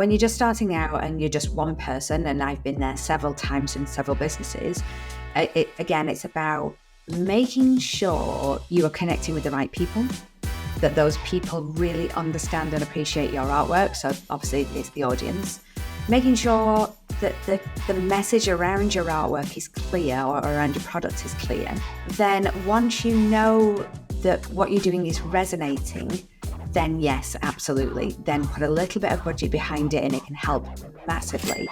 when you're just starting out and you're just one person, and I've been there several times in several businesses, it's about making sure you are connecting with the right people, that those people really understand and appreciate your artwork. So obviously it's the audience. Making sure that the message around your artwork is clear, or around your product is clear. Then once you know that what you're doing is resonating, then yes, absolutely. Then put a little bit of budget behind it and it can help massively.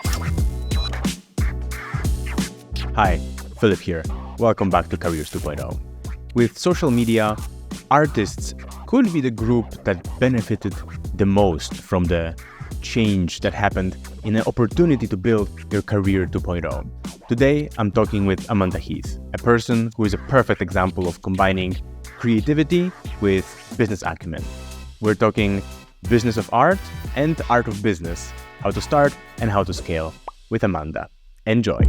Hi, Philip here. Welcome back to Careers 2.0. With social media, artists could be the group that benefited the most from the change that happened in an opportunity to build your career 2.0. Today, I'm talking with Amanda Heath, a person who is a perfect example of combining creativity with business acumen. We're talking business of art and art of business, how to start and how to scale with Amanda. Enjoy.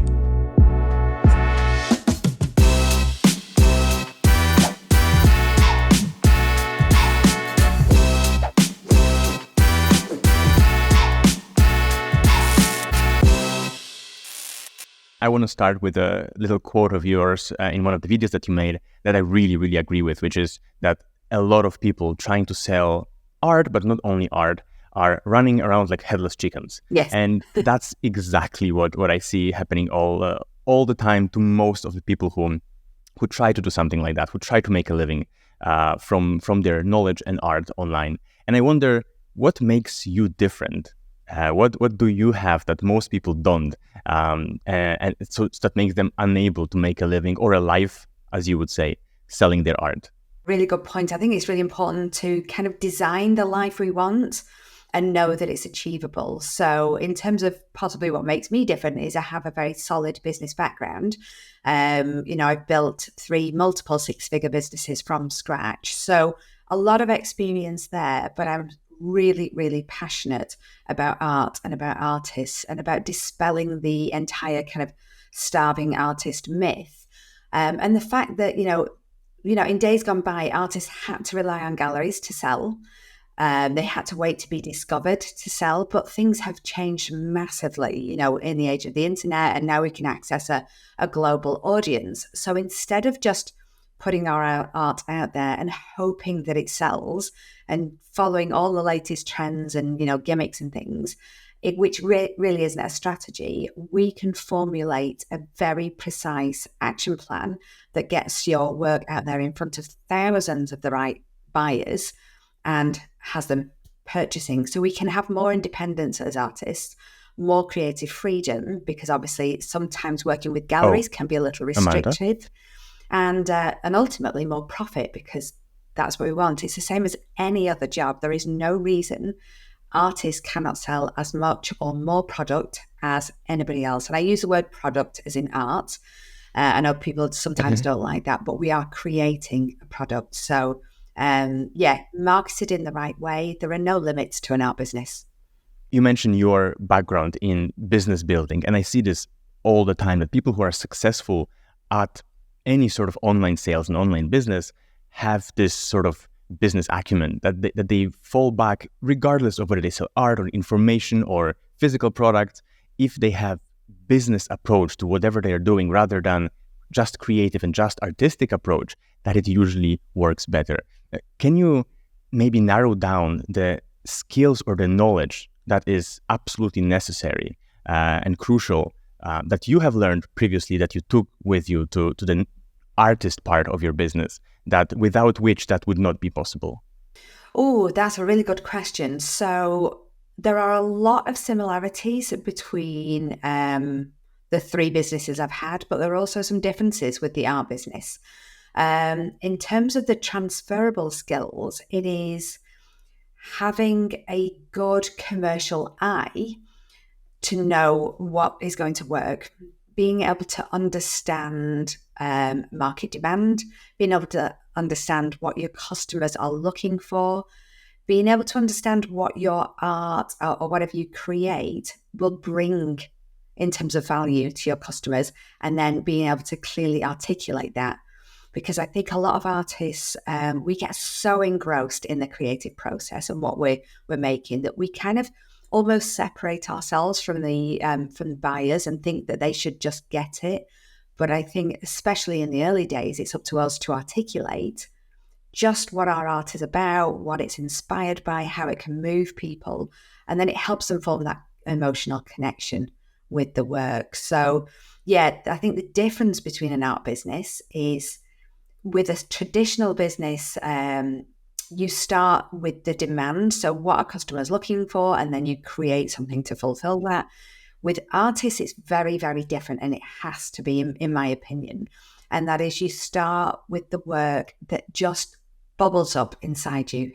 I want to start with a little quote of yours in one of the videos that you made that I really, really agree with, which is that a lot of people trying to sell art, but not only art, are running around like headless chickens. Yes. And that's exactly what I see happening all the time to most of the people who try to do something like that, who try to make a living from their knowledge and art online. And I wonder, what makes you different? What do you have that most people don't? And so that makes them unable to make a living or a life, as you would say, selling their art. Really good point. I think it's really important to kind of design the life we want and know that it's achievable. So in terms of possibly what makes me different is I have a very solid business background. I've built 3 multiple 6-figure businesses from scratch. So a lot of experience there, but I'm really, really passionate about art and about artists and about dispelling the entire kind of starving artist myth. And the fact that, in days gone by, artists had to rely on galleries to sell. They had to wait to be discovered to sell, but things have changed massively, in the age of the internet, and now we can access a global audience. So instead of just putting our art out there and hoping that it sells and following all the latest trends and, gimmicks and things, which really isn't a strategy, we can formulate a very precise action plan that gets your work out there in front of thousands of the right buyers and has them purchasing. So we can have more independence as artists, more creative freedom, because obviously sometimes working with galleries can be a little restrictive. Amanda. And ultimately more profit, because that's what we want. It's the same as any other job. There is no reason artists cannot sell as much or more product as anybody else. And I use the word product as in art. I know people sometimes don't like that, but we are creating a product. So marketed in the right way, there are no limits to an art business. You mentioned your background in business building, and I see this all the time, that people who are successful at any sort of online sales and online business have this sort of business acumen that they fall back, regardless of whether they sell art or information or physical products, if they have business approach to whatever they are doing rather than just creative and just artistic approach, that it usually works better. Can you maybe narrow down the skills or the knowledge that is absolutely necessary and crucial that you have learned previously, that you took with you to the artist part of your business, that without which that would not be possible? Oh, that's a really good question. So there are a lot of similarities between the 3 businesses I've had, but there are also some differences with the art business. In terms of the transferable skills, it is having a good commercial eye to know what is going to work, being able to understand market demand, being able to understand what your customers are looking for, being able to understand what your art or whatever you create will bring in terms of value to your customers, and then being able to clearly articulate that. Because I think a lot of artists, we get so engrossed in the creative process and what we're making that we kind of almost separate ourselves from the buyers and think that they should just get it. But I think, especially in the early days, it's up to us to articulate just what our art is about, what it's inspired by, how it can move people. And then it helps them form that emotional connection with the work. So, yeah, I think the difference between an art business is with a traditional business, you start with the demand. So, what are customers looking for? And then you create something to fulfill that. With artists, it's very, very different. And it has to be, in my opinion. And that is, you start with the work that just bubbles up inside you.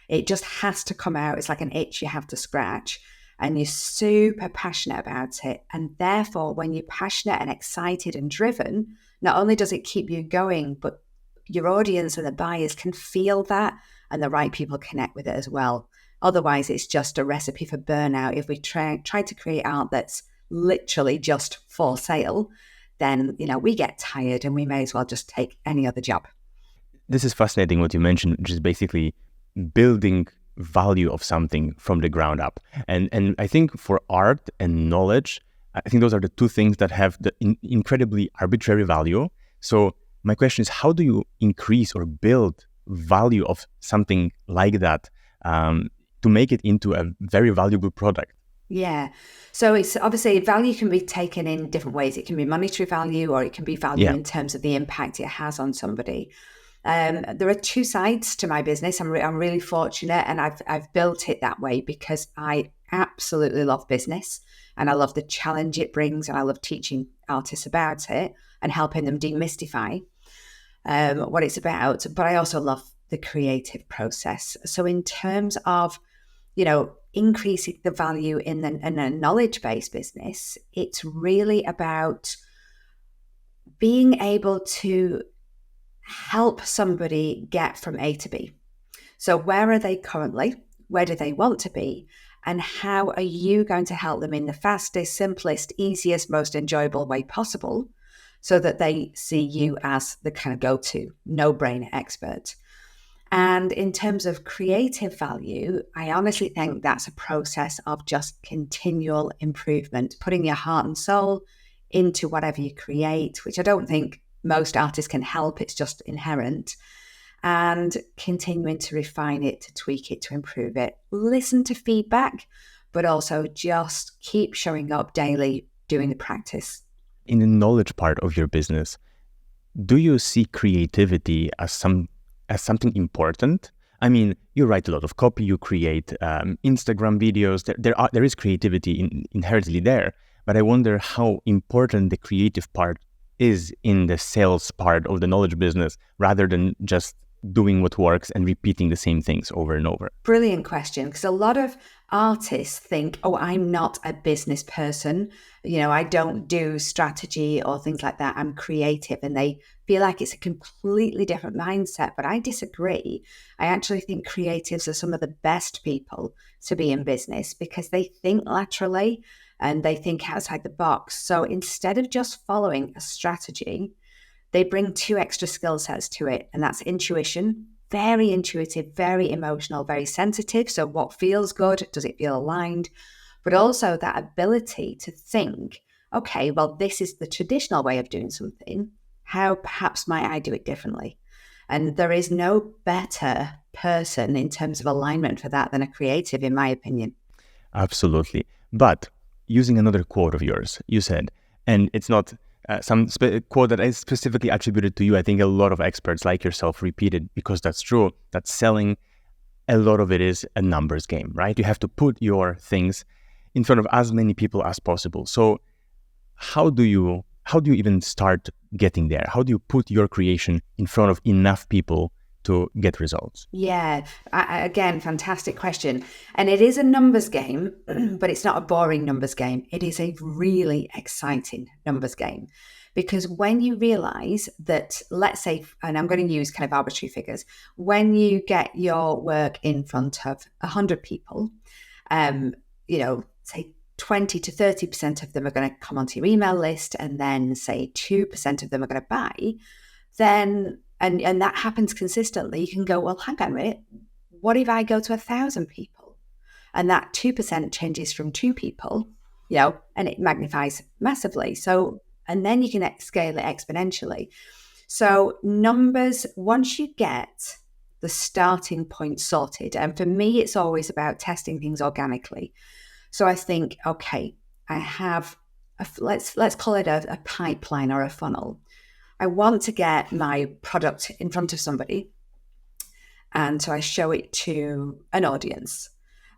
It just has to come out. It's like an itch you have to scratch. And you're super passionate about it. And therefore, when you're passionate and excited and driven, not only does it keep you going, but your audience and the buyers can feel that, and the right people connect with it as well. Otherwise, it's just a recipe for burnout. If we try to create art that's literally just for sale, then, we get tired and we may as well just take any other job. This is fascinating what you mentioned, which is basically building value of something from the ground up. And I think for art and knowledge, I think those are the two things that have the incredibly arbitrary value. So my question is, how do you increase or build value of something like that to make it into a very valuable product? Yeah. So it's obviously value can be taken in different ways. It can be monetary value, or it can be value in terms of the impact it has on somebody. There are two sides to my business. I'm really fortunate, and I've built it that way because I absolutely love business, and I love the challenge it brings, and I love teaching artists about it and helping them demystify what it's about. But I also love the creative process. So in terms of, increasing the value in a knowledge-based business, it's really about being able to help somebody get from A to B. So where are they currently? Where do they want to be? And how are you going to help them in the fastest, simplest, easiest, most enjoyable way possible, so that they see you as the kind of go-to, no-brainer expert? And in terms of creative value, I honestly think that's a process of just continual improvement, putting your heart and soul into whatever you create, which I don't think most artists can help. It's just inherent. And continuing to refine it, to tweak it, to improve it. Listen to feedback, but also just keep showing up daily, doing the practice. In the knowledge part of your business, do you see creativity as something important? I mean, you write a lot of copy, you create Instagram videos. There is creativity inherently there, but I wonder how important the creative part is in the sales part of the knowledge business, rather than just doing what works and repeating the same things over and over. Brilliant question, because a lot of artists think, oh, I'm not a business person. I don't do strategy or things like that. I'm creative. And they feel like it's a completely different mindset. But I disagree. I actually think creatives are some of the best people to be in business, because they think laterally and they think outside the box. So instead of just following a strategy, they bring two extra skill sets to it. And that's intuition, very intuitive, very emotional, very sensitive. So what feels good? Does it feel aligned? But also that ability to think, okay, well, this is the traditional way of doing something. How perhaps might I do it differently? And there is no better person in terms of alignment for that than a creative, in my opinion. Absolutely. But using another quote of yours, you said, and it's not some quote that is specifically attributed to you. I think a lot of experts like yourself repeated, because that's true, that selling, a lot of it is a numbers game, right? You have to put your things in front of as many people as possible. So how do you even start getting there? How do you put your creation in front of enough people to get results? Yeah, again, fantastic question. And it is a numbers game, but it's not a boring numbers game. It is a really exciting numbers game, because when you realize that, let's say, and I'm going to use kind of arbitrary figures, when you get your work in front of 100 people, say 20 to 30% of them are going to come onto your email list, and then say 2% of them are going to buy, then and that happens consistently, you can go, well, hang on a minute, what if I go to 1,000 people? And that 2% changes from 2 people, and it magnifies massively. So, and then you can scale it exponentially. So numbers, once you get the starting point sorted, and for me, it's always about testing things organically. So I think, okay, I have, let's call it a pipeline or a funnel. I want to get my product in front of somebody. And so I show it to an audience.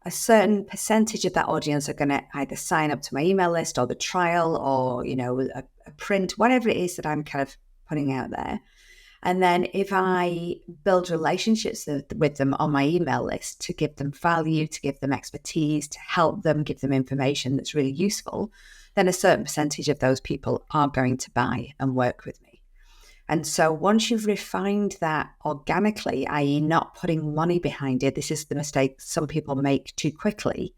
A certain percentage of that audience are going to either sign up to my email list or the trial or, a print, whatever it is that I'm kind of putting out there. And then if I build relationships with them on my email list to give them value, to give them expertise, to help them, give them information that's really useful, then a certain percentage of those people are going to buy and work with me. And so once you've refined that organically, i.e. not putting money behind it, this is the mistake some people make too quickly.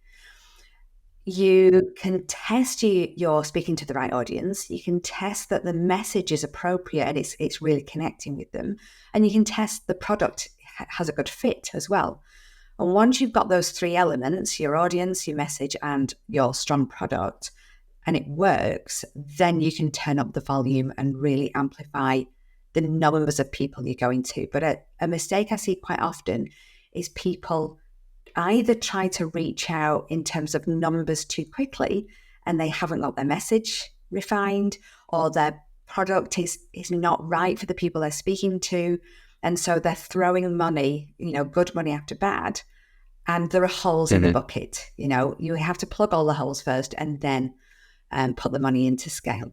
You can test you're speaking to the right audience. You can test that the message is appropriate and it's really connecting with them. And you can test the product has a good fit as well. And once you've got those 3 elements, your audience, your message, and your strong product, and it works, then you can turn up the volume and really amplify the numbers of people you're going to. But a mistake I see quite often is people either try to reach out in terms of numbers too quickly and they haven't got their message refined, or their product is not right for the people they're speaking to. And so they're throwing money, good money after bad. And there are holes in the bucket. You have to plug all the holes first and then put the money into scale.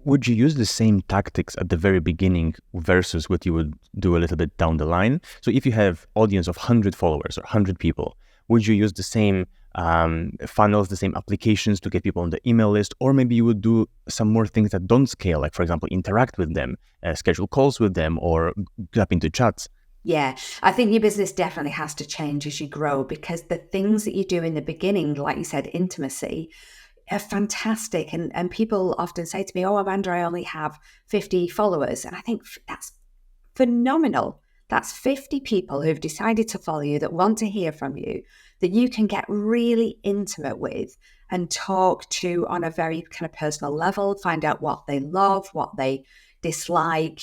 Would you use the same tactics at the very beginning versus what you would do a little bit down the line? So if you have audience of 100 followers or 100 people, would you use the same funnels, the same applications to get people on the email list? Or maybe you would do some more things that don't scale, like, for example, interact with them, schedule calls with them, or tap into chats? Yeah, I think your business definitely has to change as you grow, because the things that you do in the beginning, like you said, intimacy, are fantastic. And people often say to me, oh, Amanda, I only have 50 followers. And I think that's phenomenal. That's 50 people who've decided to follow you, that want to hear from you, that you can get really intimate with and talk to on a very kind of personal level, find out what they love, what they dislike,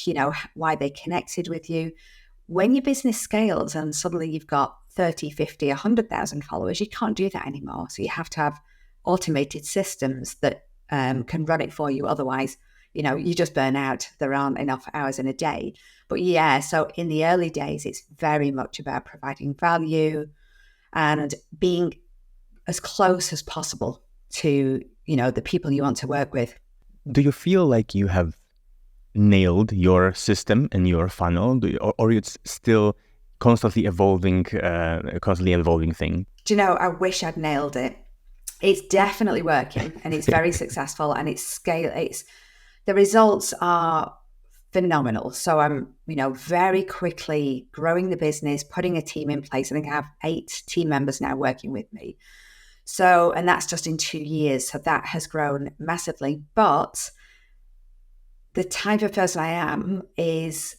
why they connected with you. When your business scales and suddenly you've got 30, 50, 100,000 followers, you can't do that anymore. So you have to have automated systems that can run it for you. Otherwise, you just burn out. There aren't enough hours in a day. But yeah, so in the early days, it's very much about providing value and being as close as possible to, the people you want to work with. Do you feel like you have nailed your system and your funnel, or it's still constantly evolving thing? Do you know, I wish I'd nailed it. It's definitely working and it's very successful, and the results are phenomenal. So I'm, very quickly growing the business, putting a team in place. I think I have 8 team members now working with me. So, and that's just in 2 years. So that has grown massively. But the type of person I am is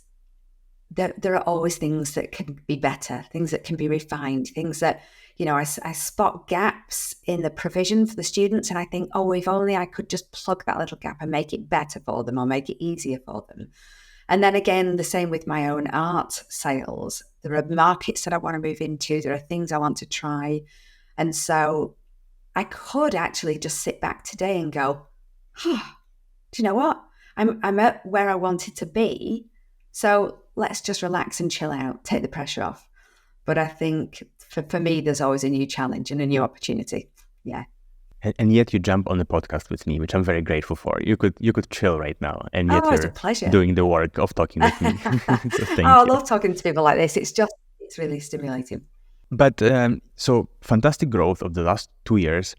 that there are always things that can be better, things that can be refined, things that, I spot gaps in the provision for the students. And I think, oh, if only I could just plug that little gap and make it better for them or make it easier for them. And then again, the same with my own art sales. There are markets that I want to move into. There are things I want to try. And so I could actually just sit back today and go, do you know what? I'm at where I wanted to be. So let's just relax and chill out, take the pressure off. But I think for me, there's always a new challenge and a new opportunity. Yeah. And yet you jump on the podcast with me, which I'm very grateful for. You could chill right now, and yet it's a pleasure doing the work of talking with me. So thank you. I love talking to people like this. It's really stimulating. But so fantastic growth of the last 2 years.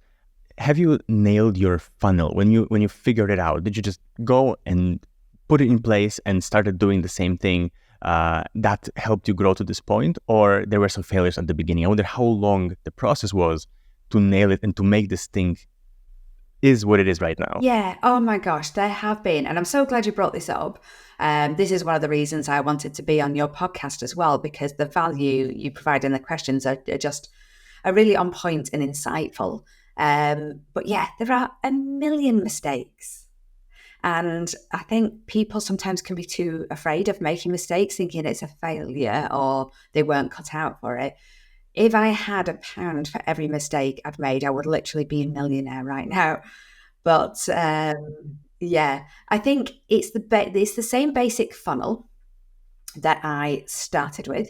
Have you nailed your funnel when you figured it out? Did you just go and put it in place and started doing the same thing that helped you grow to this point, or there were some failures at the beginning? I wonder how long the process was to nail it and to make this thing is what it is right now. Yeah. Oh my gosh, there have been. And I'm so glad you brought this up. This is one of the reasons I wanted to be on your podcast as well, because the value you provide in the questions are just are really on point and insightful. But yeah, there are a million mistakes. And I think people sometimes can be too afraid of making mistakes, thinking it's a failure or they weren't cut out for it. If I had £1 for every mistake I'd made, I would literally be a millionaire right now. But yeah, I think it's the same basic funnel that I started with,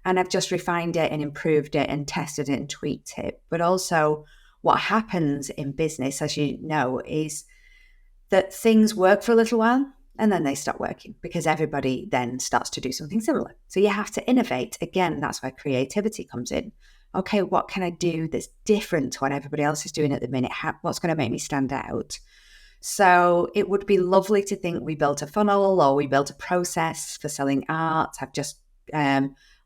and I've just refined it and improved it and tested it and tweaked it. But also, what happens in business, as you know, is that things work for a little while and then they stop working because everybody then starts to do something similar. So you have to innovate. Again, that's where creativity comes in. Okay, what can I do that's different to what everybody else is doing at the minute? What's going to make me stand out? So it would be lovely to think we built a funnel or we built a process for selling art. I've just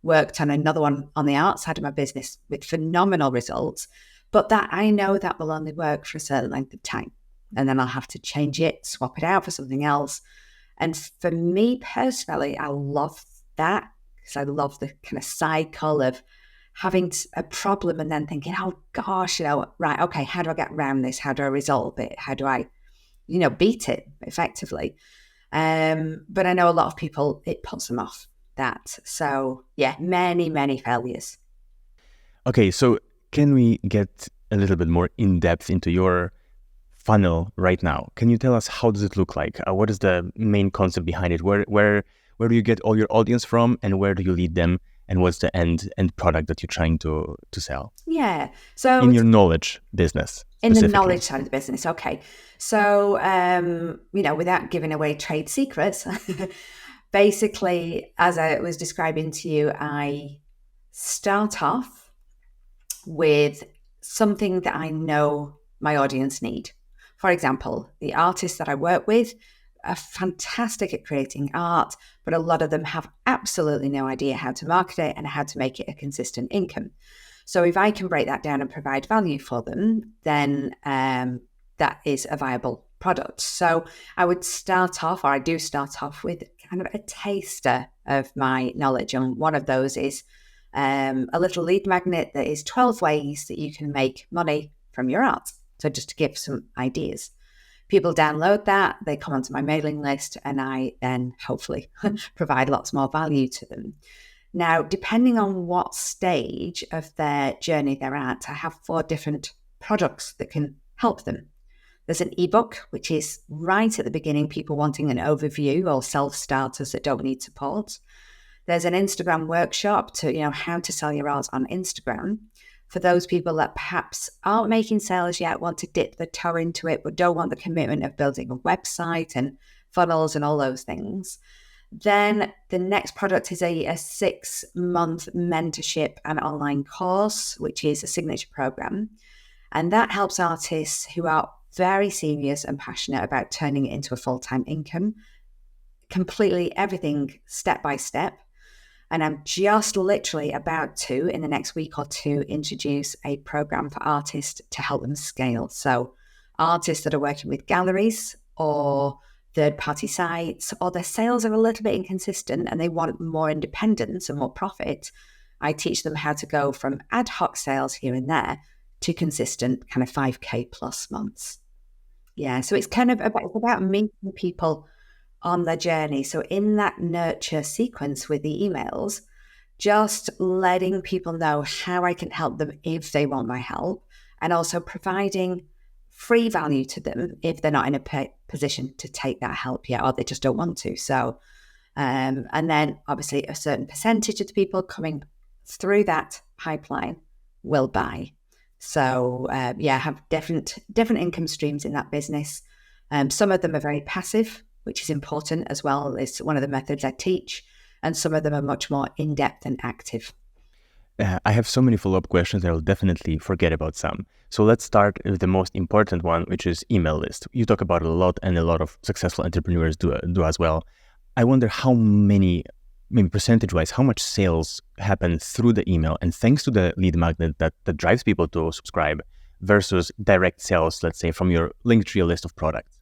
worked on another one on the art side of my business with phenomenal results, but that I know that will only work for a certain length of time. And then I'll have to change it, swap it out for something else. And for me personally, I love that because I love the kind of cycle of having a problem and then thinking, oh gosh, right, okay, how do I get around this? How do I resolve it? How do I beat it effectively? But I know a lot of people, it puts them off that. So yeah, many, many failures. Okay, so can we get a little bit more in depth into your funnel right now? Can you tell us how does it look like? What is the main concept behind it? Where do you get all your audience from, and where do you lead them? And what's the end product that you're trying to sell? Yeah. So in your knowledge business, in the knowledge side of the business. Okay. So, without giving away trade secrets, basically, as I was describing to you, I start off with something that I know my audience need. For example, the artists that I work with are fantastic at creating art, but a lot of them have absolutely no idea how to market it and how to make it a consistent income. So if I can break that down and provide value for them, then that is a viable product. So I would start off, or I do start off with kind of a taster of my knowledge. And one of those is a little lead magnet that is 12 ways that you can make money from your art. So just to give some ideas. People download that, they come onto my mailing list, and I then hopefully provide lots more value to them. Now, depending on what stage of their journey they're at, I have 4 different products that can help them. There's an ebook, which is right at the beginning, people wanting an overview or self-starters that don't need support. There's an Instagram workshop to, how to sell your art on Instagram. For those people that perhaps aren't making sales yet, want to dip the toe into it, but don't want the commitment of building a website and funnels and all those things. Then the next product is a 6-month mentorship and online course, which is a signature program. And that helps artists who are very serious and passionate about turning it into a full-time income, completely everything step by step. And I'm just literally about to, in the next week or two, introduce a program for artists to help them scale. So artists that are working with galleries or third-party sites, or their sales are a little bit inconsistent and they want more independence and more profit, I teach them how to go from ad hoc sales here and there to consistent kind of 5K plus months. Yeah, so it's kind of about meeting people on their journey. So in that nurture sequence with the emails, just letting people know how I can help them if they want my help, and also providing free value to them if they're not in a position to take that help yet, or they just don't want to. So, and then obviously a certain percentage of the people coming through that pipeline will buy. So I have different income streams in that business. Some of them are very passive, which is important as well. It's one of the methods I teach, and some of them are much more in-depth and active. I have so many follow-up questions that I'll definitely forget about some. So let's start with the most important one, which is email list. You talk about it a lot, and a lot of successful entrepreneurs do as well. I wonder how many, maybe percentage-wise, how much sales happen through the email and thanks to the lead magnet that drives people to subscribe versus direct sales, let's say, from your Linktree list of products?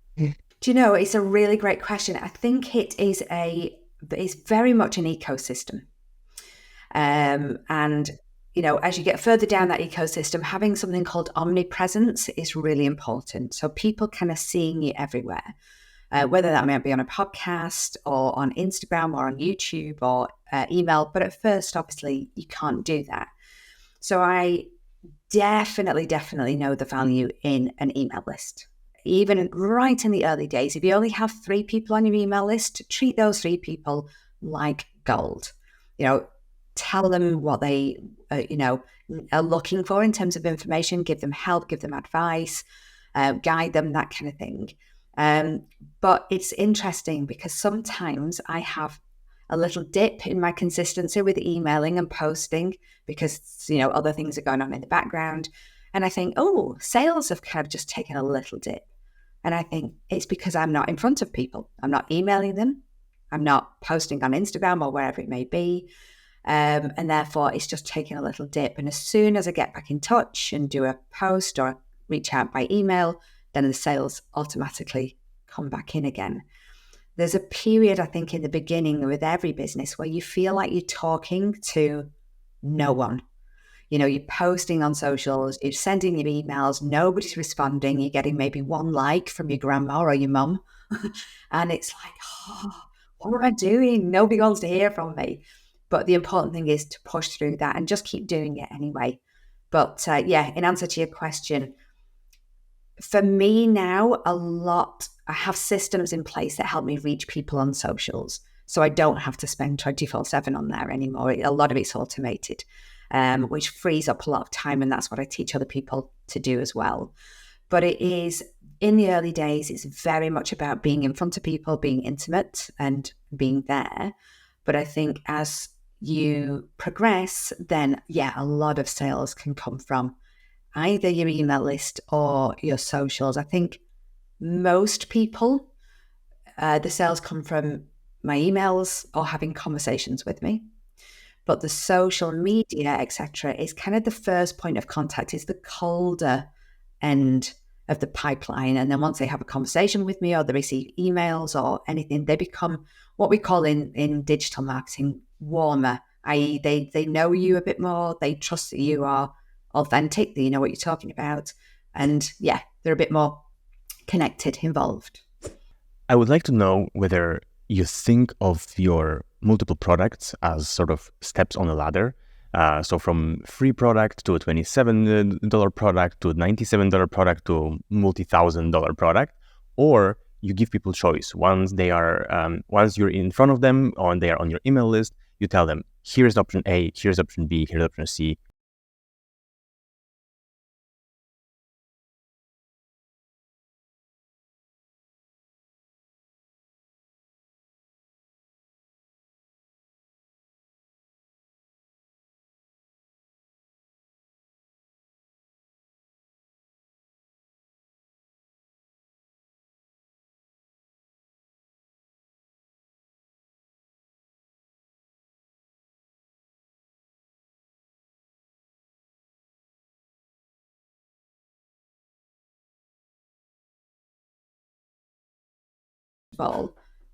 Do you know, it's a really great question. I think it's very much an ecosystem. And as you get further down that ecosystem, having something called omnipresence is really important. So people kind of seeing you everywhere, whether that might be on a podcast or on Instagram or on YouTube or email. But at first, obviously, you can't do that. So I definitely know the value in an email list. Even right in the early days, if you only have 3 people on your email list, treat those 3 people like gold. Tell them what they, are looking for in terms of information, give them help, give them advice, guide them, that kind of thing. But it's interesting because sometimes I have a little dip in my consistency with emailing and posting because, other things are going on in the background. And I think, sales have kind of just taken a little dip. And I think it's because I'm not in front of people. I'm not emailing them. I'm not posting on Instagram or wherever it may be. And therefore, it's just taking a little dip. And as soon as I get back in touch and do a post or reach out by email, then the sales automatically come back in again. There's a period, I think, in the beginning with every business where you feel like you're talking to no one. You're posting on socials, you're sending your emails, nobody's responding, you're getting maybe 1 like from your grandma or your mum. And it's like, what am I doing? Nobody wants to hear from me. But the important thing is to push through that and just keep doing it anyway. But in answer to your question, for me now, I have systems in place that help me reach people on socials. So I don't have to spend 24/7 on there anymore. A lot of it's automated, which frees up a lot of time. And that's what I teach other people to do as well. But it is, in the early days, it's very much about being in front of people, being intimate and being there. But I think as you progress, then a lot of sales can come from either your email list or your socials. I think most people, the sales come from my emails or having conversations with me. But the social media, etc., is kind of the first point of contact, is the colder end of the pipeline. And then once they have a conversation with me or they receive emails or anything, they become what we call in digital marketing warmer, i.e. they know you a bit more, they trust that you are authentic, that you know what you're talking about. And they're a bit more connected, involved. I would like to know whether you think of your multiple products as sort of steps on a ladder. So from free product to a $27 product to a $97 product to a multi-$1,000 product, or you give people choice. Once you're in front of them or they are on your email list, you tell them, here's option A, here's option B, here's option C.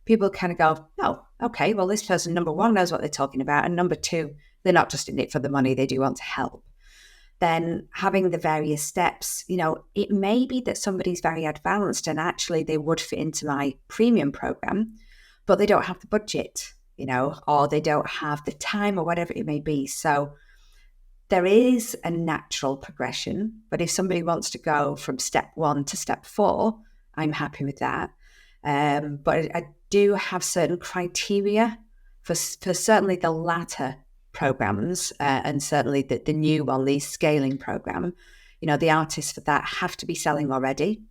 People kind of go, okay, well, this person, number 1, knows what they're talking about. And number 2, they're not just in it for the money, they do want to help. Then having the various steps, it may be that somebody's very advanced and actually they would fit into my premium program, but they don't have the budget, or they don't have the time or whatever it may be. So there is a natural progression, but if somebody wants to go from step 1 to step 4, I'm happy with that. But I do have certain criteria for certainly the latter programs, and certainly the new one, the scaling program. The artists for that have to be selling already.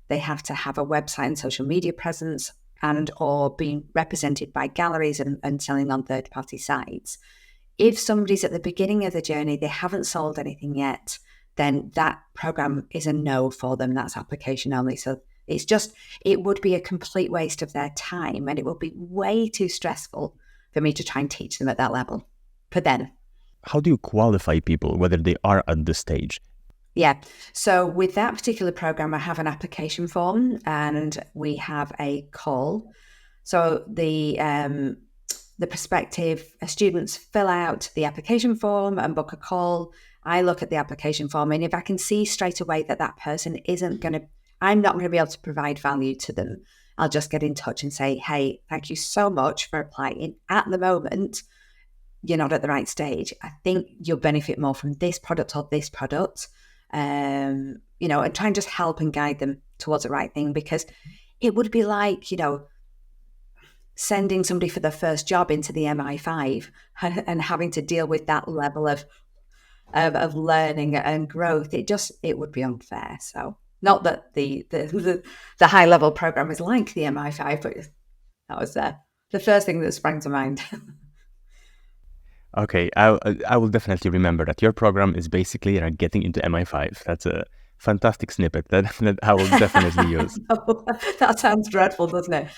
They have to have a website and social media presence and or being represented by galleries and selling on third-party sites. If somebody's at the beginning of the journey, they haven't sold anything yet, then that program is a no for them. That's application only. So it would be a complete waste of their time, and it will be way too stressful for me to try and teach them at that level for them. How do you qualify people, whether they are at this stage? Yeah. So with that particular program, I have an application form and we have a call. So the the prospective students fill out the application form and book a call. I look at the application form, and if I can see straight away that that person I'm not going to be able to provide value to them, I'll just get in touch and say, hey, thank you so much for applying. At the moment, you're not at the right stage. I think you'll benefit more from this product or this product, and try and just help and guide them towards the right thing, because it would be like, sending somebody for their first job into the MI5 and having to deal with that level of learning and growth. It would be unfair. So not that the high level program is like the MI5, but that was the first thing that sprang to mind. Okay, I will definitely remember that your program is basically getting into MI5. That's a fantastic snippet that I will definitely use. Oh, that sounds dreadful, doesn't it?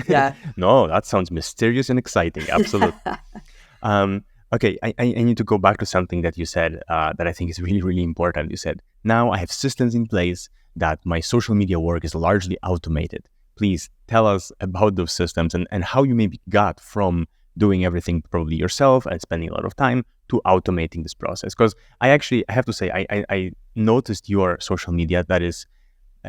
Yeah. No, that sounds mysterious and exciting. Absolutely. Okay, I need to go back to something that you said that I think is really, really important. You said, now I have systems in place that my social media work is largely automated. Please tell us about those systems and how you maybe got from doing everything probably yourself and spending a lot of time to automating this process. Because I have to say, I noticed your social media that is,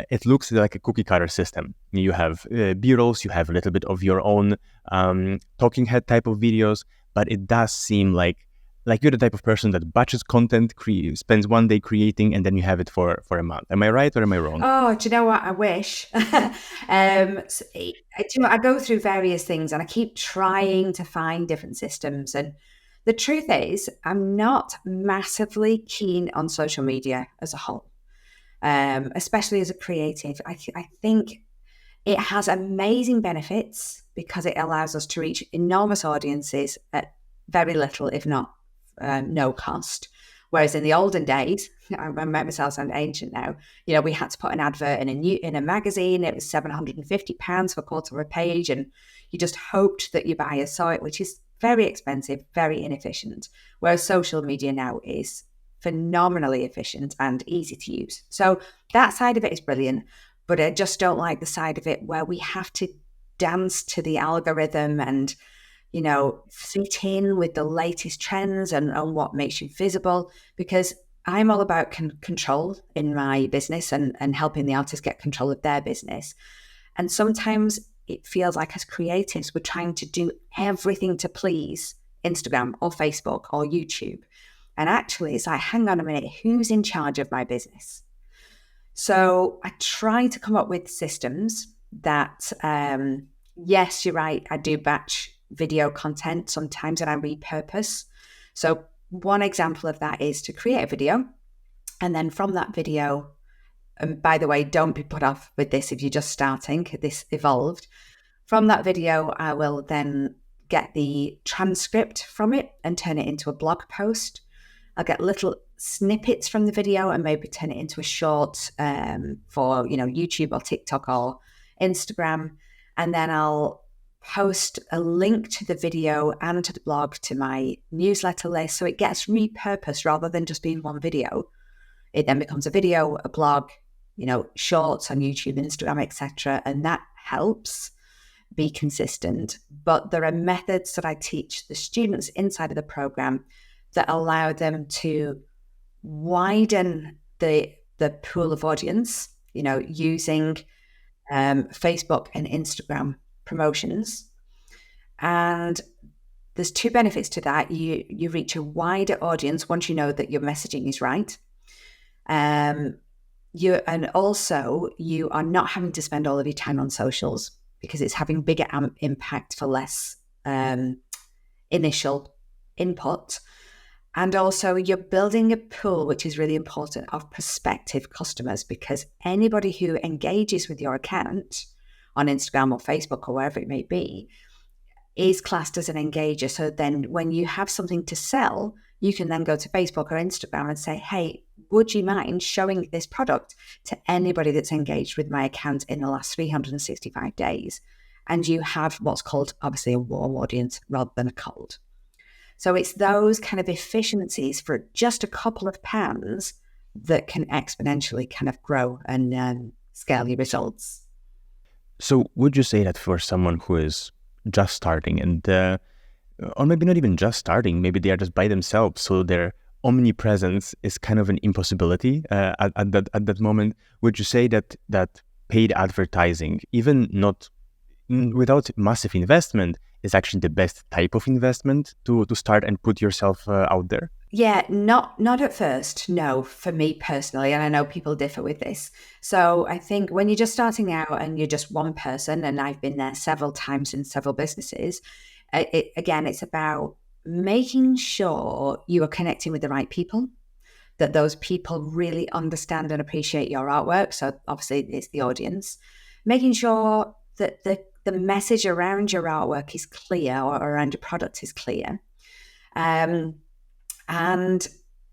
it looks like a cookie cutter system. You have B-rolls, you have a little bit of your own talking head type of videos, but it does seem like you're the type of person that batches content, spends one day creating, and then you have it for a month. Am I right or am I wrong? Oh, do you know what? I wish. I go through various things and I keep trying to find different systems. And the truth is, I'm not massively keen on social media as a whole, especially as a creative. I think it has amazing benefits because it allows us to reach enormous audiences at very little, if not no cost. Whereas in the olden days, I make myself sound ancient now, we had to put an advert in a magazine. It was £750 for a quarter of a page, and you just hoped that your buyers saw it, which is very expensive, very inefficient. Whereas social media now is phenomenally efficient and easy to use. So that side of it is brilliant, but I just don't like the side of it where we have to dance to the algorithm and fit in with the latest trends and what makes you visible, because I'm all about control in my business and helping the artists get control of their business. And sometimes it feels like as creatives, we're trying to do everything to please Instagram or Facebook or YouTube. And actually, it's like, hang on a minute, who's in charge of my business? So I try to come up with systems that, yes, you're right, I do batch video content sometimes and I repurpose. So one example of that is to create a video, and then from that video, and by the way, don't be put off with this if you're just starting, this evolved. From that video, I will then get the transcript from it and turn it into a blog post. I'll get little snippets from the video and maybe turn it into a short for YouTube or TikTok or Instagram, and then I'll post a link to the video and to the blog to my newsletter list, so it gets repurposed rather than just being one video. It then becomes a video, a blog, shorts on YouTube, Instagram, etc., and that helps be consistent. But there are methods that I teach the students inside of the program that allow them to widen the pool of audience, using Facebook and Instagram promotions. And there's two benefits to that. You reach a wider audience once you know that your messaging is right. And also you are not having to spend all of your time on socials because it's having bigger impact for less initial input. And also you're building a pool, which is really important, of prospective customers, because anybody who engages with your account on Instagram or Facebook or wherever it may be is classed as an engager. So then when you have something to sell, you can then go to Facebook or Instagram and say, hey, would you mind showing this product to anybody that's engaged with my account in the last 365 days? And you have what's called, obviously, a warm audience rather than a cold. So it's those kind of efficiencies for just a couple of pounds that can exponentially kind of grow and scale your results. So would you say that for someone who is just starting, and or maybe not even just starting, maybe they are just by themselves, so their omnipresence is kind of an impossibility at that moment. Would you say that paid advertising, even not without massive investment, is actually the best type of investment to start and put yourself out there? Yeah, not at first, no, for me personally, and I know people differ with this. So I think when you're just starting out and you're just one person, and I've been there several times in several businesses, it's about making sure you are connecting with the right people, that those people really understand and appreciate your artwork. So obviously it's the audience. Making sure that the message around your artwork is clear, or around your product is clear. And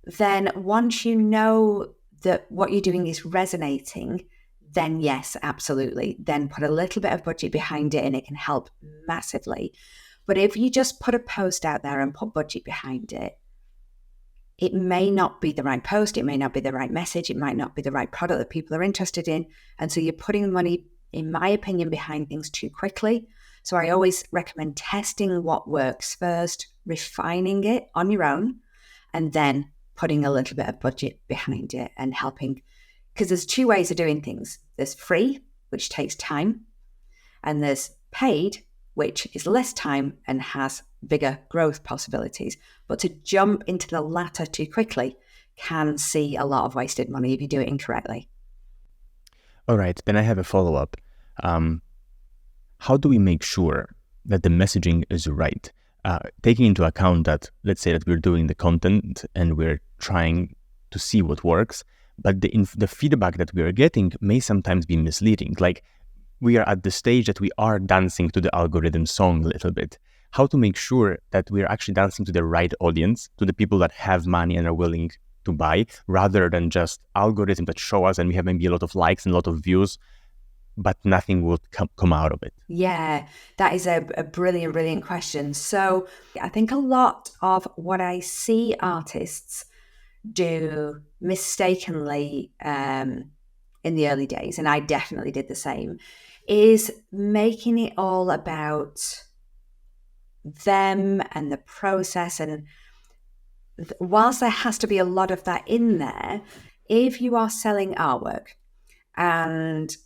then once you know that what you're doing is resonating, then yes, absolutely. Then put a little bit of budget behind it and it can help massively. But if you just put a post out there and put budget behind it, it may not be the right post, it may not be the right message, it might not be the right product that people are interested in. And so you're putting money, in my opinion, behind things too quickly. So I always recommend testing what works first, refining it on your own, and then putting a little bit of budget behind it and helping. Because there's two ways of doing things. There's free, which takes time, and there's paid, which is less time and has bigger growth possibilities. But to jump into the latter too quickly can see a lot of wasted money if you do it incorrectly. All right, then I have a follow-up. How do we make sure that the messaging is right? Taking into account that, let's say that we're doing the content and we're trying to see what works, but the feedback that we are getting may sometimes be misleading. Like, we are at the stage that we are dancing to the algorithm song a little bit. How to make sure that we're actually dancing to the right audience, to the people that have money and are willing to buy, rather than just algorithms that show us and we have maybe a lot of likes and a lot of views, but nothing will come out of it? Yeah, that is a brilliant question. So I think a lot of what I see artists do mistakenly in the early days, and I definitely did the same, is making it all about them and the process. And whilst there has to be a lot of that in there, if you are selling artwork, and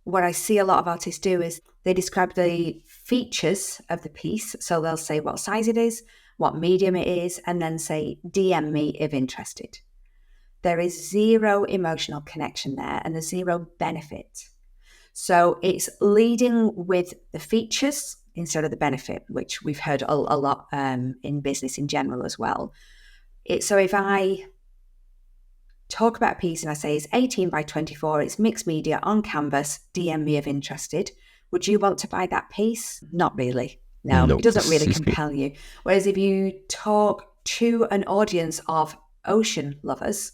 what I see a lot of artists do is they describe the features of the piece. So they'll say what size it is, what medium it is, and then say, DM me if interested. There is zero emotional connection there, and there's zero benefit. So it's leading with the features instead of the benefit, which we've heard a lot in business in general as well. So if I talk about a piece and I say it's 18 by 24, it's mixed media on canvas, DM me if interested. Would you want to buy that piece? Not really. No, Nope. It doesn't really compel you. Whereas if you talk to an audience of ocean lovers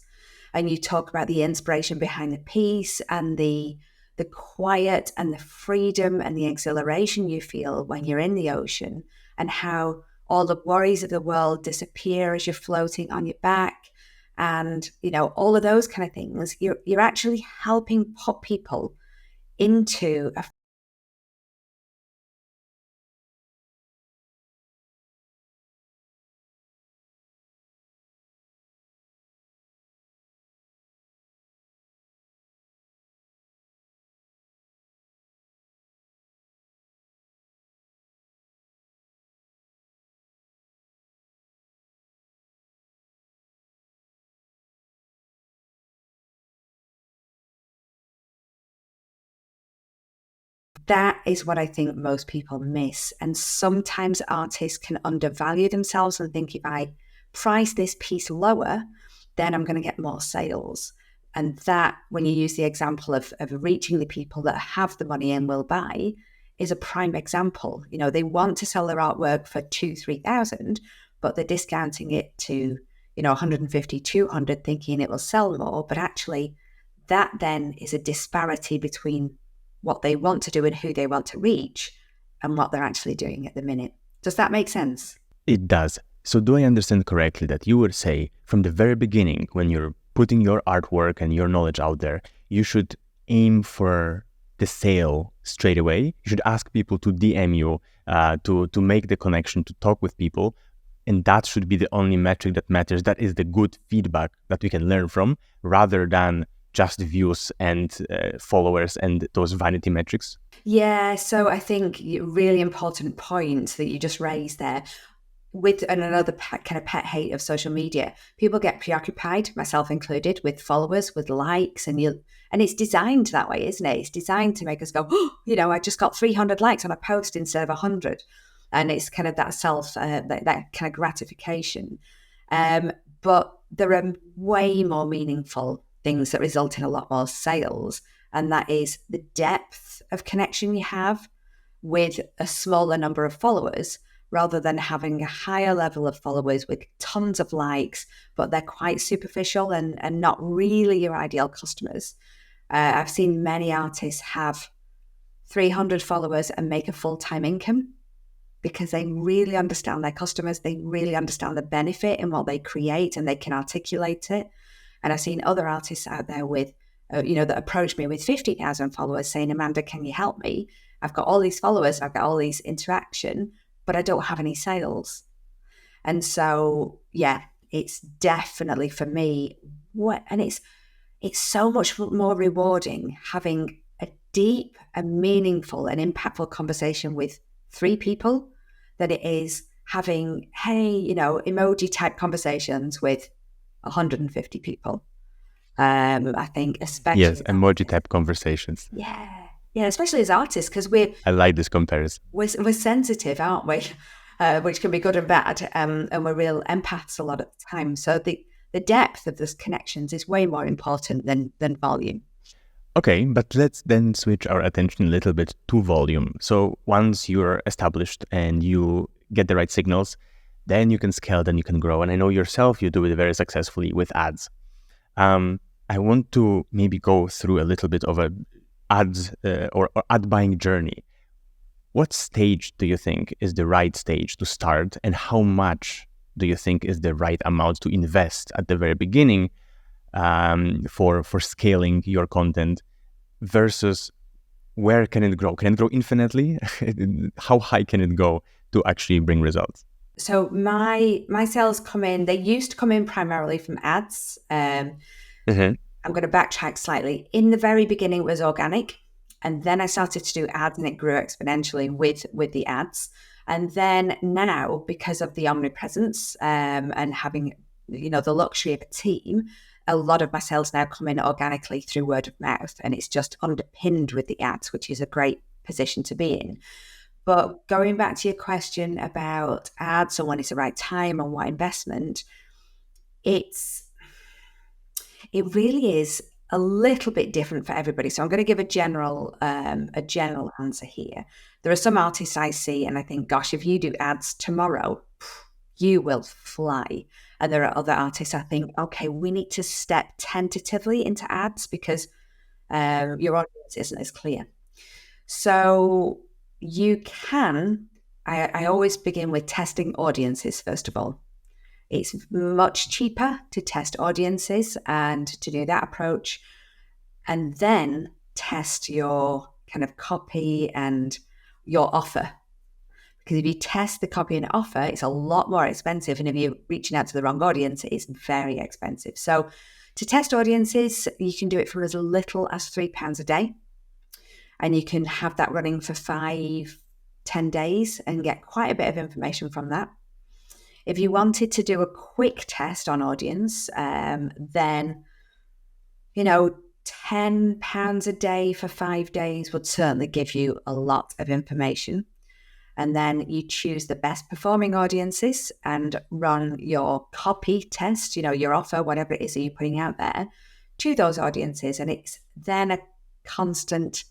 and you talk about the inspiration behind the piece and the quiet and the freedom and the exhilaration you feel when you're in the ocean, and how all the worries of the world disappear as you're floating on your back, and all of those kind of things, you're actually helping put people into a that is what I think most people miss. And sometimes artists can undervalue themselves and think, if I price this piece lower, then I'm going to get more sales. And that, when you use the example of reaching the people that have the money and will buy, is a prime example. They want to sell their artwork for 2,000-3,000, but they're discounting it to 150, 200, thinking it will sell more. But actually, that then is a disparity between what they want to do and who they want to reach and what they're actually doing at the minute. Does that make sense? It does. So do I understand correctly that you would say from the very beginning, when you're putting your artwork and your knowledge out there, you should aim for the sale straight away? You should ask people to DM you to make the connection, to talk with people. And that should be the only metric that matters. That is the good feedback that we can learn from, rather than just views and followers and those vanity metrics. Yeah, so I think a really important point that you just raised there, with another kind of pet hate of social media, people get preoccupied, myself included, with followers, with likes, and it's designed that way, isn't it? It's designed to make us go, oh, I just got 300 likes on a post instead of 100, and it's kind of that that kind of gratification. But there are way more meaningful things that result in a lot more sales, and that is the depth of connection you have with a smaller number of followers, rather than having a higher level of followers with tons of likes, but they're quite superficial and not really your ideal customers. I've seen many artists have 300 followers and make a full-time income because they really understand their customers. They really understand the benefit in what they create, and they can articulate it. And I've seen other artists out there with, that approach me with 50,000 followers saying, Amanda, can you help me? I've got all these followers, I've got all these interaction, but I don't have any sales. And so, yeah, it's definitely for me, and it's so much more rewarding having a deep and meaningful and impactful conversation with 3 people than it is having, emoji type conversations with 150 people. I think especially... Yes, emoji type conversations. Yeah, especially as artists, because I like this comparison. We're sensitive, aren't we? Which can be good and bad, and we're real empaths a lot of the time. So the depth of those connections is way more important than volume. Okay, but let's then switch our attention a little bit to volume. So once you're established and you get the right signals, then you can scale, then you can grow. And I know yourself, you do it very successfully with ads. I want to maybe go through a little bit of a ads or ad buying journey. What stage do you think is the right stage to start, and how much do you think is the right amount to invest at the very beginning for scaling your content, versus where can it grow? Can it grow infinitely? How high can it go to actually bring results? So my sales they used to come in primarily from ads. I'm going to backtrack slightly. In the very beginning, it was organic. And then I started to do ads, and it grew exponentially with the ads. And then now, because of the omnipresence and having, the luxury of a team, a lot of my sales now come in organically through word of mouth. And it's just underpinned with the ads, which is a great position to be in. But going back to your question about ads and when it's the right time and what investment, it really is a little bit different for everybody. So I'm going to give a general answer here. There are some artists I see and I think, gosh, if you do ads tomorrow, you will fly. And there are other artists I think, okay, we need to step tentatively into ads because your audience isn't as clear. So you can, I always begin with testing audiences, first of all. It's much cheaper to test audiences and to do that approach, and then test your kind of copy and your offer. Because if you test the copy and offer, it's a lot more expensive. And if you're reaching out to the wrong audience, it's very expensive. So to test audiences, you can do it for as little as £3 a day. And you can have that running for 5-10 days and get quite a bit of information from that. If you wanted to do a quick test on audience, then, £10 a day for 5 days would certainly give you a lot of information. And then you choose the best performing audiences and run your copy test, your offer, whatever it is that you're putting out there, to those audiences. And it's then a constant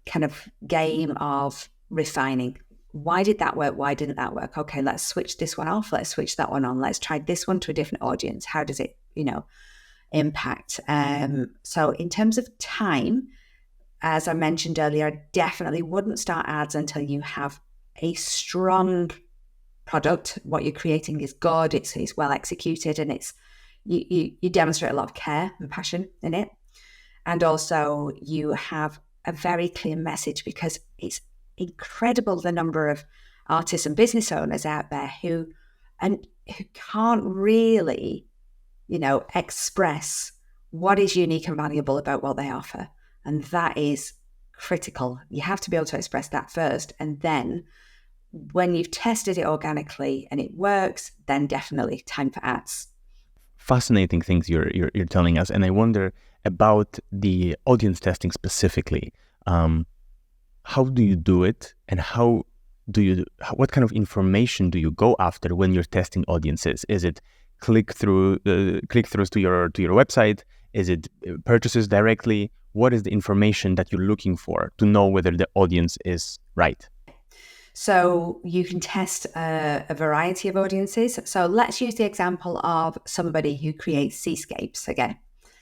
kind of game of refining. Why did that work? Why didn't that work? Okay, let's switch this one off. Let's switch that one on. Let's try this one to a different audience. How does it, impact? So in terms of time, as I mentioned earlier, I definitely wouldn't start ads until you have a strong product. What you're creating is good. It's well executed, and it's you demonstrate a lot of care and passion in it. And also you have a very clear message, because incredible the number of artists and business owners out there who can't really, express what is unique and valuable about what they offer. And that is critical. You have to be able to express that first. And then when you've tested it organically and it works, then definitely time for ads. Fascinating things you're telling us. And I wonder about the audience testing specifically. How do you do it, and what kind of information do you go after when you're testing audiences? Is it click-throughs to your website? Is it purchases directly? What is the information that you're looking for to know whether the audience is right? So you can test a variety of audiences. So let's use the example of somebody who creates seascapes again,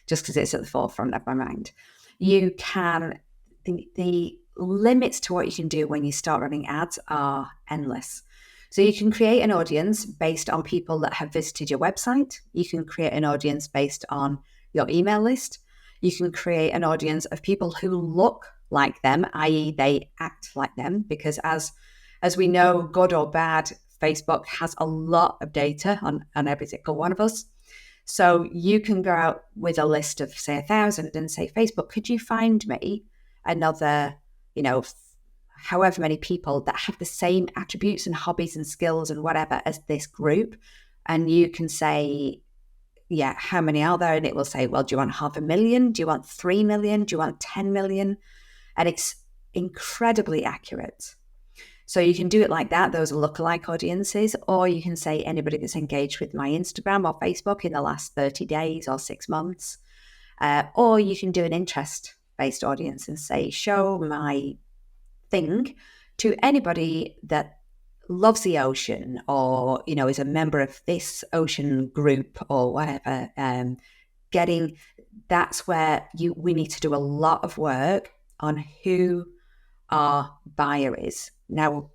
just because it's at the forefront of my mind. You can, the limits to what you can do when you start running ads are endless. So you can create an audience based on people that have visited your website. You can create an audience based on your email list. You can create an audience of people who look like them, i.e. they act like them, because as we know, good or bad, Facebook has a lot of data on every single one of us. So you can go out with a list of, say, 1,000 and say, Facebook, could you find me another, however many people that have the same attributes and hobbies and skills and whatever as this group? And you can say, yeah, how many are there? And it will say, well, do you want 500,000? Do you want 3 million? Do you want 10 million? And it's incredibly accurate. So you can do it like that. Those are lookalike audiences, or you can say anybody that's engaged with my Instagram or Facebook in the last 30 days or 6 months. Or you can do an interest-based audience and say, show my thing to anybody that loves the ocean or, is a member of this ocean group or whatever. That's where we need to do a lot of work on who our buyer is. Now,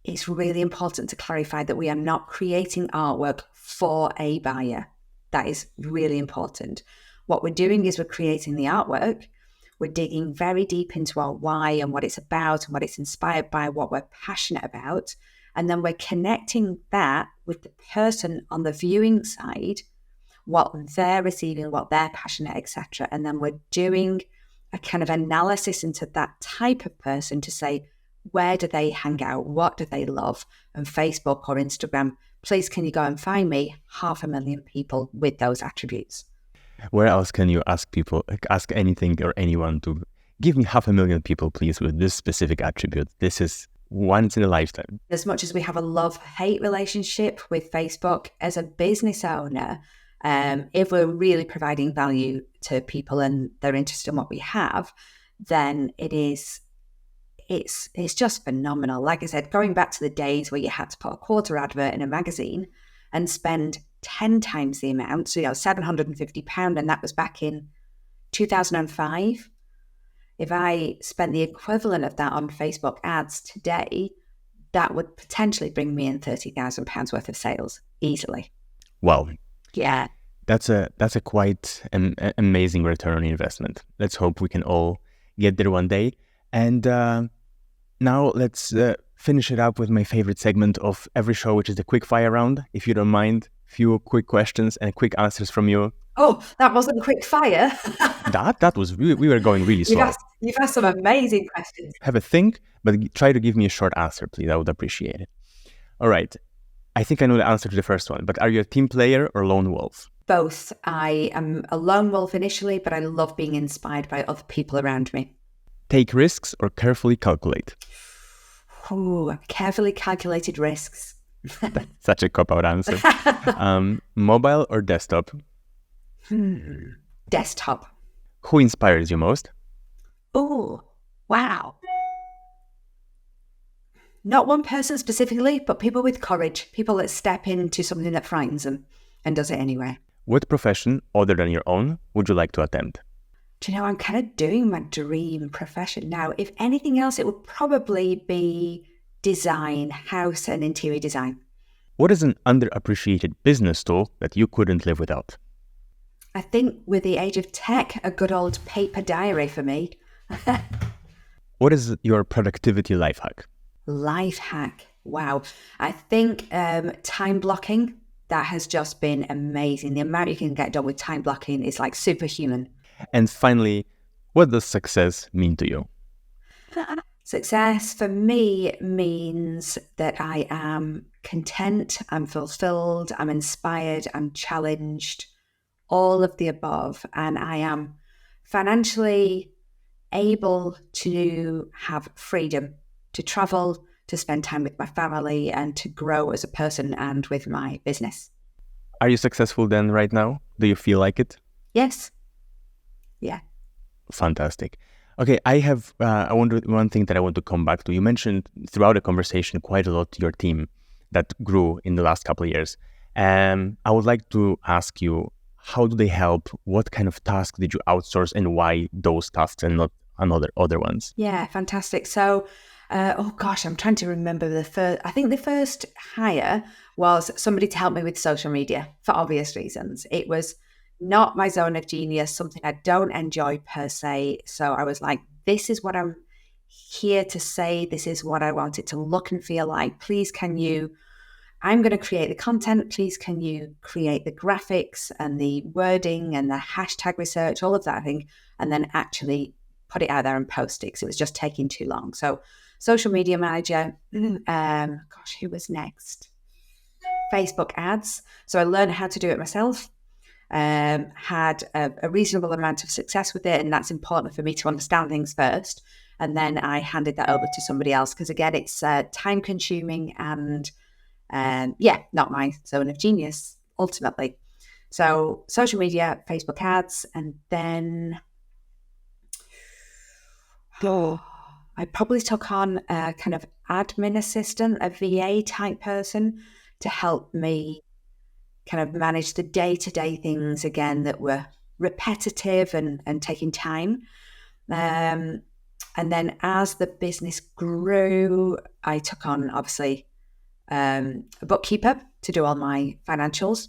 it's really important to clarify that we are not creating artwork for a buyer. That is really important. What we're doing is we're creating the artwork. We're digging very deep into our why and what it's about and what it's inspired by, what we're passionate about. And then we're connecting that with the person on the viewing side, what they're receiving, what they're passionate, etc. And then we're doing a kind of analysis into that type of person to say, where do they hang out? What do they love? And Facebook or Instagram, please can you go and find me 500,000 people with those attributes? Where else can you ask anything or anyone to give me 500,000 people, please, with this specific attribute? This is once in a lifetime. As much as we have a love-hate relationship with Facebook, as a business owner, if we're really providing value to people and they're interested in what we have, then it's just phenomenal. Like I said, going back to the days where you had to put a quarter advert in a magazine and spend 10 times the amount, so £750, and that was back in 2005. If I spent the equivalent of that on Facebook ads today, that would potentially bring me in £30,000 worth of sales easily. Wow. Yeah. That's a quite an amazing return on investment. Let's hope we can all get there one day. And now let's finish it up with my favorite segment of every show, which is the quick fire round. If you don't mind, few quick questions and quick answers from you. Oh, that wasn't quick fire. that was, we were going really slow. You've asked some amazing questions. Have a think, but try to give me a short answer, please. I would appreciate it. All right. I think I know the answer to the first one, but are you a team player or lone wolf? Both. I am a lone wolf initially, but I love being inspired by other people around me. Take risks or carefully calculate? Oh, carefully calculated risks. That's such a cop-out answer. Mobile or desktop? Desktop. Who inspires you most? Oh, wow. Not one person specifically, but people with courage, people that step into something that frightens them and does it anyway. What profession, other than your own, would you like to attempt? Do you know, I'm kind of doing my dream profession now. If anything else, it would probably be design, house and interior design. What is an underappreciated business tool that you couldn't live without? I think with the age of tech, a good old paper diary for me. What is your productivity life hack? Life hack. Wow. I think time blocking, that has just been amazing. The amount you can get done with time blocking is like superhuman. And finally, what does success mean to you? Success for me means that I am content, I'm fulfilled, I'm inspired, I'm challenged, all of the above. And I am financially able to have freedom to travel, to spend time with my family, and to grow as a person and with my business. Are you successful then right now? Do you feel like it? Yes. Yeah. Fantastic. Okay, I have one thing that I want to come back to. You mentioned throughout the conversation quite a lot your team that grew in the last couple of years. I would like to ask you, how do they help? What kind of tasks did you outsource, and why those tasks and not other ones? Yeah, fantastic. So, I'm trying to remember the first. I think the first hire was somebody to help me with social media for obvious reasons. It was not my zone of genius, something I don't enjoy per se. So I was like, this is what I'm here to say. This is what I want it to look and feel like. Please, I'm going to create the content. Please, can you create the graphics and the wording and the hashtag research, all of that thing, and then actually put it out there and post it, because it was just taking too long. So social media manager, who was next? Facebook ads. So I learned how to do it myself. Had a reasonable amount of success with it, and that's important for me to understand things first, and then I handed that over to somebody else, because again, it's time consuming and not my zone of genius ultimately. So social media, Facebook ads, and then I probably took on a kind of admin assistant, a VA type person, to help me kind of manage the day-to-day things again that were repetitive and taking time. And then as the business grew, I took on obviously a bookkeeper to do all my financials,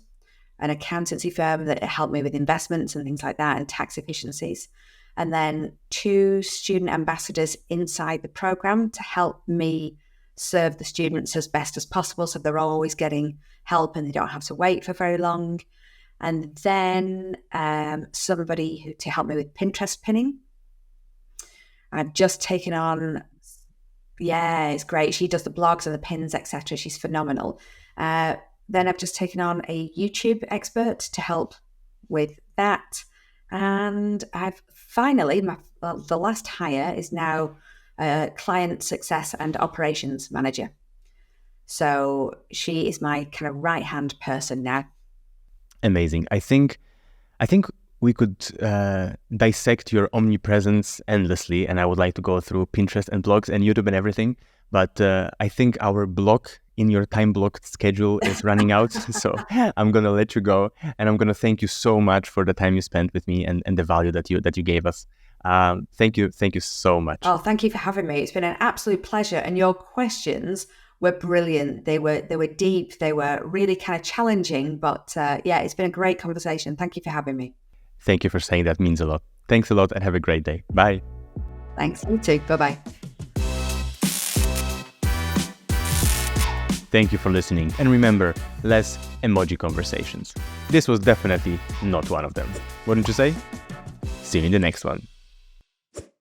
an accountancy firm that helped me with investments and things like that, and tax efficiencies. And then 2 student ambassadors inside the program to help me serve the students as best as possible, so they're always getting help and they don't have to wait for very long. And then somebody to help me with Pinterest pinning. I've just taken on, it's great. She does the blogs and the pins, etc. She's phenomenal. Then I've just taken on a YouTube expert to help with that. And I've finally, the last hire is now client success and operations manager. So she is my kind of right-hand person now. Amazing. I think we could dissect your omnipresence endlessly, and I would like to go through Pinterest and blogs and YouTube and everything. But I think our block in your time blocked schedule is running out. So I'm going to let you go, and I'm going to thank you so much for the time you spent with me and the value that you gave us. Thank you so much. Oh, thank you for having me. It's been an absolute pleasure. And your questions were brilliant. They were deep. They were really kind of challenging, but it's been a great conversation. Thank you for having me. Thank you for saying that. Means a lot. Thanks a lot, and have a great day. Bye. Thanks. You too. Bye-bye. Thank you for listening. And remember, less emoji conversations. This was definitely not one of them. Wouldn't you say? See you in the next one.